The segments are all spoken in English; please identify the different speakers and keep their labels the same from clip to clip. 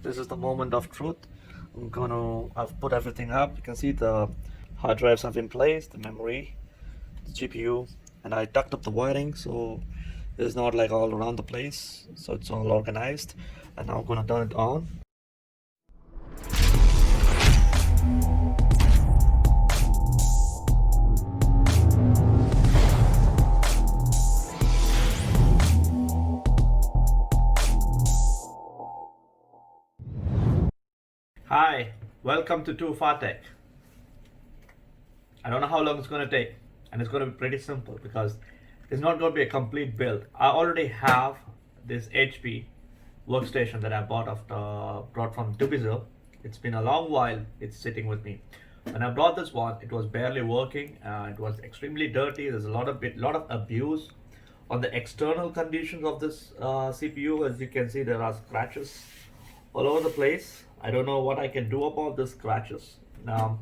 Speaker 1: This is the moment of truth. I've put everything up. You can see the hard drives have in place, the memory, the GPU, and I tucked up the wiring so it's not like all around the place. So it's all organized. And now I'm gonna turn it on. Hi, welcome to 2 Fartech. I don't know how long it's going to take, and it's going to be pretty simple because it's not going to be a complete build. I already have this HP workstation that I brought from Dubizzle. It's been a long while, it's sitting with me. When I brought this one, it was barely working, it was extremely dirty. There's a lot of abuse on the external conditions of this CPU. As you can see, there are scratches all over the place. I don't know what I can do about the scratches now,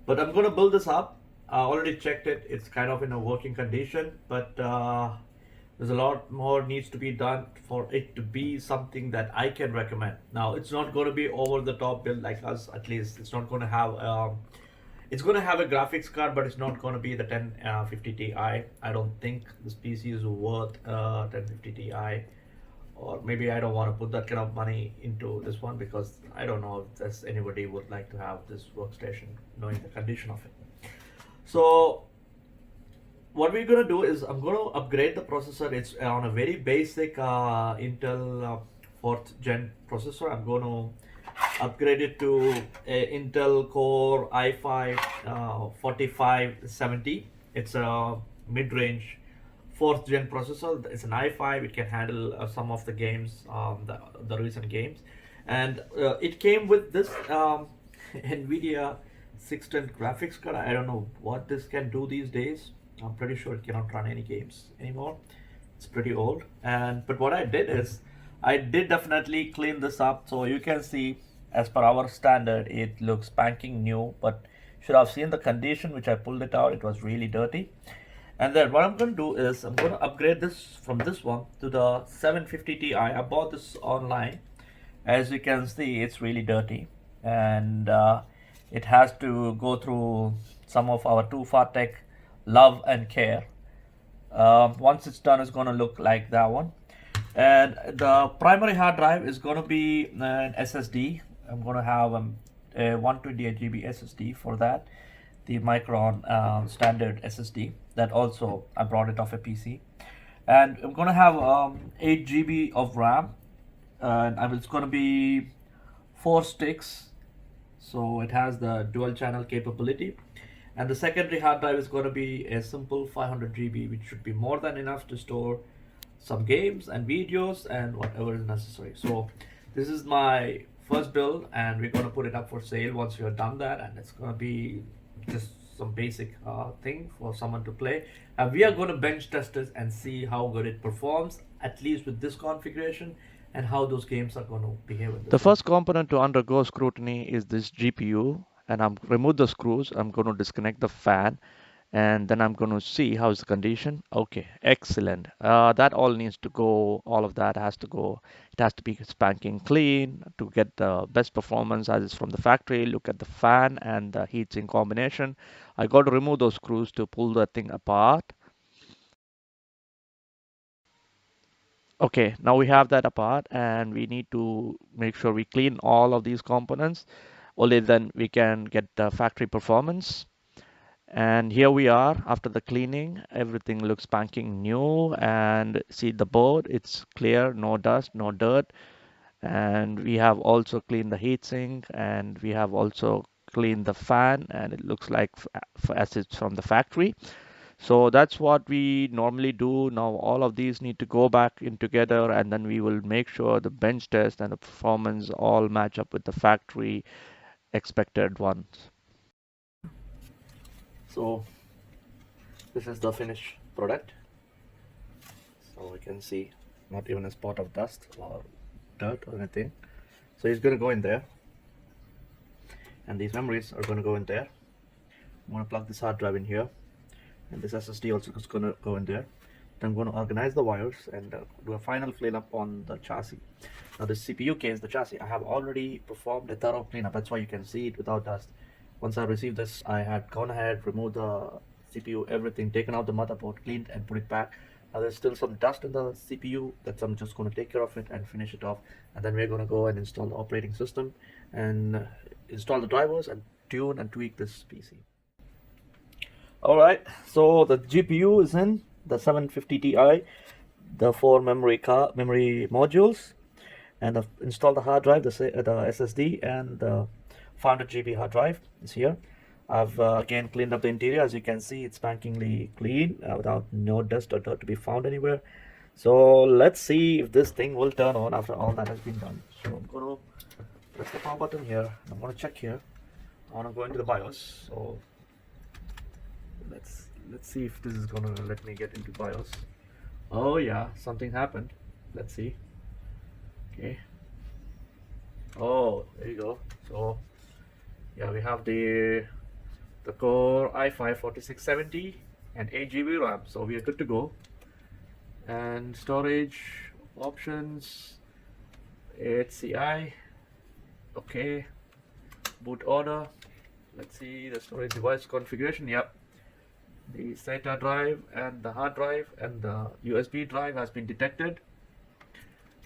Speaker 1: but I'm going to build this up. I already checked it. It's kind of in a working condition, but there's a lot more needs to be done for it to be something that I can recommend. Now, it's not going to be over the top build like us. At least it's not going to have it's going to have a graphics card, but it's not going to be the 1050 Ti. I don't think this PC is worth 1050 Ti, or maybe I don't want to put that kind of money into this one because I don't know if anybody would like to have this workstation knowing the condition of it. So what we're going to do is I'm going to upgrade the processor. It's on a very basic Intel 4th gen processor. I'm going to upgrade it to a Intel Core i5 4570. It's a mid-range 4th gen processor. It's an i5. It can handle some of the games, the recent games, and it came with this NVIDIA 610 graphics card. I don't know what this can do these days. I'm pretty sure it cannot run any games anymore. It's pretty old. But what I did is I did definitely clean this up. So you can see, as per our standard, it looks spanking new, but should have seen the condition which I pulled it out. It was really dirty. And then what I'm going to do is I'm going to upgrade this from this one to the 750 Ti. I bought this online. As you can see, it's really dirty, and it has to go through some of our 2 Fartech love and care. Once it's done, it's going to look like that one. And the primary hard drive is going to be an SSD. I'm going to have a 128 GB SSD for that, the Micron standard SSD. That also I brought it off a PC, and I'm going to have 8 GB of RAM, and it's going to be 4 sticks, so it has the dual channel capability. And the secondary hard drive is going to be a simple 500 GB, which should be more than enough to store some games and videos and whatever is necessary. So this is my first build, and we're going to put it up for sale once we're done that, and it's going to be just some basic thing for someone to play. And we are going to bench test it and see how good it performs, at least with this configuration, and how those games are going to behave with this.
Speaker 2: The first component to undergo scrutiny is this GPU, and I'm remove the screws. I'm going to disconnect the fan, and then I'm going to see how's the condition. Okay, excellent. That all needs to go. All of that has to go. It has to be spanking clean to get the best performance as is from the factory. Look at the fan and the heatsink combination. I got to remove those screws to pull the thing apart. Okay, now we have that apart, and we need to make sure we clean all of these components. Only then we can get the factory performance. And here we are after the cleaning. Everything looks spanking new, and see the board, it's clear, no dust, no dirt. And we have also cleaned the heatsink, and we have also cleaned the fan, and it looks like as it's from the factory. So that's what we normally do. Now all of these need to go back in together, and then we will make sure the bench test and the performance all match up with the factory expected ones.
Speaker 1: So this is the finished product. So we can see not even a spot of dust or dirt or anything. So it's going to go in there, and these memories are going to go in there. I'm going to plug this hard drive in here, and this SSD also is going to go in there. I'm going to organize the wires and do a final cleanup on the chassis. Now the CPU case, the chassis, I have already performed a thorough cleanup. That's why you can see it without dust. Once I received this, I had gone ahead, removed the CPU, everything, taken out the motherboard, cleaned and put it back. Now there's still some dust in the CPU that I'm just going to take care of it and finish it off. And then we're going to go and install the operating system and install the drivers and tune and tweak this PC. Alright, so the GPU is in the 750 Ti, the four memory modules, and install the hard drive, the SSD, and the 500 GB hard drive is here. I've again cleaned up the interior. As you can see, it's spankingly clean without no dust or dirt to be found anywhere. So let's see if this thing will turn on after all that has been done. So I'm going to press the power button here. I'm going to check here. I want to go into the BIOS. So let's see if this is going to let me get into BIOS. Oh yeah, something happened. Let's see. Okay. Oh, there you go. So yeah, we have the Core i5 4670 and 8 GB RAM, so we are good to go. And storage options, HCI, okay. Boot order, let's see the storage device configuration. Yep, the SATA drive and the hard drive and the USB drive has been detected.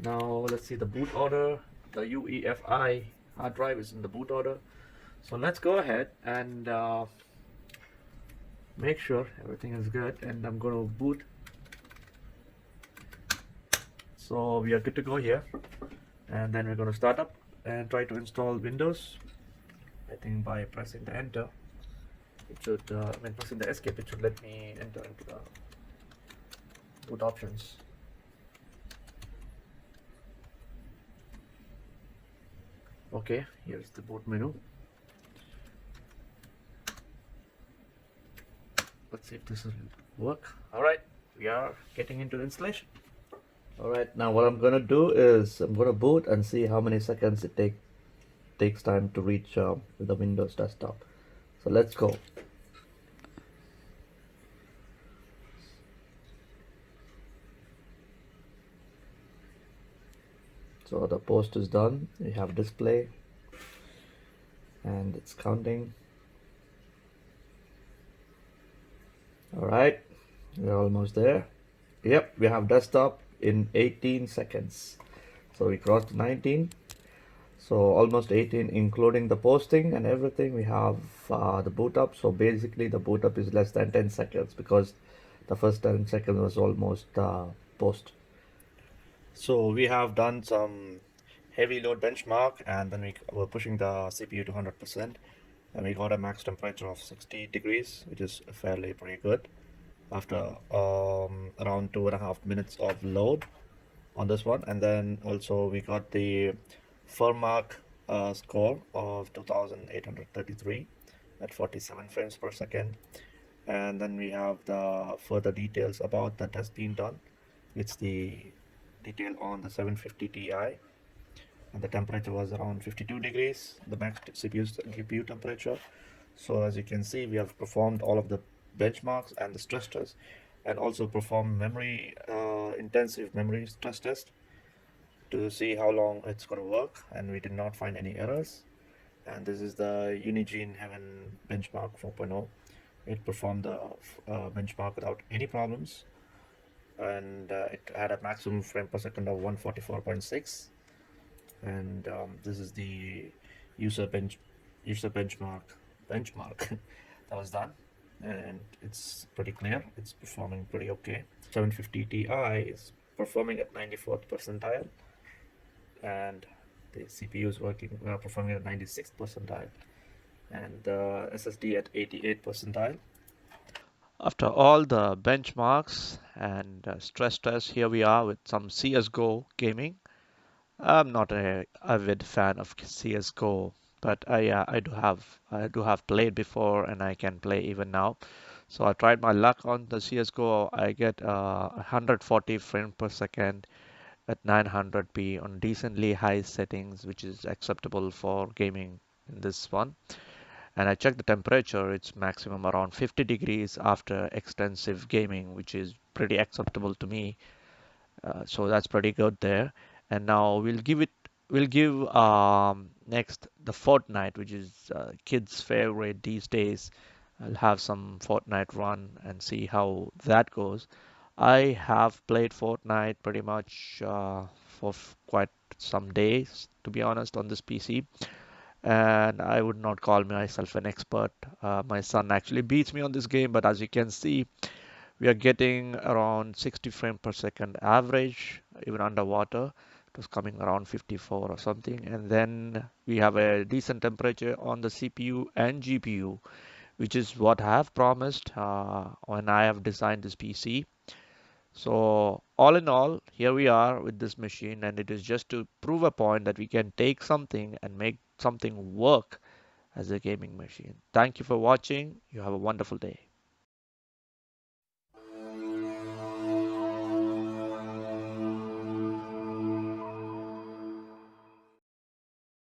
Speaker 1: Now let's see the boot order. The UEFI hard drive is in the boot order. So let's go ahead and make sure everything is good, and I'm going to boot. So we are good to go here, and then we're going to start up and try to install Windows. I think by pressing the enter, it should, when pressing the escape, it should let me enter into the boot options. Okay, here's the boot menu. Let's see if this will work. Alright, we are getting into the installation. Alright, now what I'm gonna do is I'm gonna boot and see how many seconds it takes time to reach the Windows desktop. So let's go. So the post is done. We have display and it's counting. Alright, we're almost there. Yep, we have desktop in 18 seconds. So we crossed 19. So almost 18, including the posting and everything. We have the boot up. So basically the boot up is less than 10 seconds because the first 10 seconds was almost post. So we have done some heavy load benchmark, and then we were pushing the CPU to 100%. And we got a max temperature of 60 degrees, which is fairly pretty good after around 2.5 minutes of load on this one. And then also we got the Fortnight score of 2833 at 47 frames per second. And then we have the further details about that has been done. It's the detail on the 750 Ti. And the temperature was around 52 degrees, the max GPU temperature. So as you can see, we have performed all of the benchmarks and the stress test, and also performed intensive memory stress test to see how long it's going to work, and we did not find any errors. And this is the Unigine Heaven benchmark 4.0. It performed the benchmark without any problems, and it had a maximum frame per second of 144.6. And this is the user benchmark that was done, and it's pretty clear. It's performing pretty okay. 750 Ti is performing at 94th percentile, and the CPU is performing at 96th percentile, and the SSD at 88th percentile.
Speaker 2: After all the benchmarks and stress tests, here we are with some CSGO gaming. I'm not a avid fan of CS:GO, but I do have played before, and I can play even now. So I tried my luck on the CS:GO. I get 140 frames per second at 900p on decently high settings, which is acceptable for gaming in this one. And I checked the temperature; it's maximum around 50 degrees after extensive gaming, which is pretty acceptable to me. So that's pretty good there. And now we'll give next the Fortnite, which is kids' favorite these days. I'll have some Fortnite run and see how that goes. I have played Fortnite pretty much for quite some days, to be honest, on this PC, and I would not call myself an expert. My son actually beats me on this game, but as you can see, we are getting around 60 frames per second average, even underwater. It was coming around 54 or something. And then we have a decent temperature on the CPU and GPU, which is what I have promised when I have designed this PC. So all in all, here we are with this machine, and it is just to prove a point that we can take something and make something work as a gaming machine. Thank you for watching. You have a wonderful day.